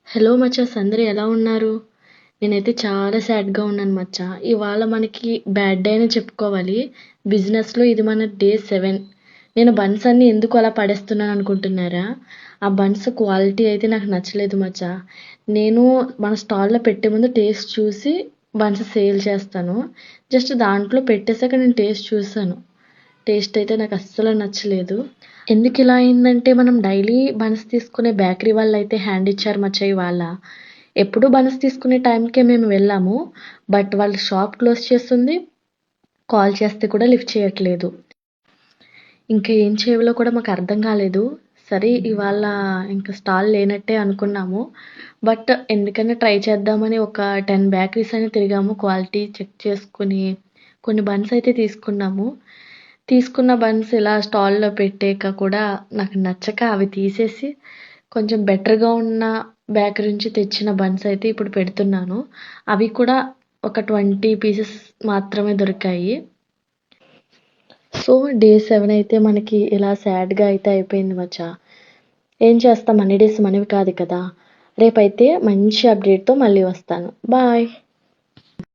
Hello మచాస్, అందరూ ఎలా ఉన్నారు? నేనైతే చాలా సాడ్‌గా ఉన్నాను మచ్చా. ఇవాళ మనకి బ్యాడ్ డే అనే చెప్పుకోవాలి. బిజినెస్‌లో ఇది మన డే 7. నేను బన్స్ అన్నీ ఎందుకు అలా పడేస్తున్నాను అనుకుంటున్నారా? ఆ బన్స్ క్వాలిటీ అయితే నాకు నచ్చలేదు మచ్చా. నేను మన స్టాల్‌లో పెట్టే ముందు టేస్ట్ చూసి బన్స్ సేల్ చేస్తాను. జస్ట్ దాంట్లో పెట్టేసాక నేను టేస్ట్ చూసాను. టేస్ట్ అయితే నాకు అస్సలు నచ్చలేదు. ఎందుకు ఇలా అయిందంటే మనం డైలీ బన్స్ తీసుకునే బేకరీ వాళ్ళైతే హ్యాండ్ ఇచ్చారు మచ్చా ఇవాళ. ఎప్పుడు బన్స్ తీసుకునే టైంకే మేము వెళ్ళాము. బట్ వాళ్ళు షాప్ క్లోజ్ చేస్తుంది. కాల్ చేస్తే కూడా లిఫ్ట్ చేయట్లేదు. ఇంకా ఏం చేయాలో కూడా మాకు అర్థం కాలేదు. సరే ఇవాళ ఇంకా స్టాల్ లేనట్టే అనుకున్నాము. బట్ ఎందుకైనా ట్రై చేద్దామని ఒక 10 బేకరీస్ అని తిరిగాము. క్వాలిటీ చెక్ చేసుకొని కొన్ని బన్స్ అయితే తీసుకున్నాము. తీసుకున్న బన్స్ ఇలా స్టాల్‌లో పెట్టాక కూడా నాకు నచ్చక అవి తీసేసి కొంచెం బెటర్‌గా ఉన్న బేకరీ నుంచి తెచ్చిన బన్స్ అయితే ఇప్పుడు పెడుతున్నాను. అవి కూడా ఒక 20 పీసెస్ మాత్రమే దొరికాయి. సో, డే 7 అయితే మనకి ఇలా సాడ్‌గా అయితే అయిపోయింది మచ్చా. ఏం చేస్తాం, అన్ని డేస్ మనవి కాదు కదా! రేపైతే మంచి అప్డేట్‌తో మళ్ళీ వస్తాను. బాయ్.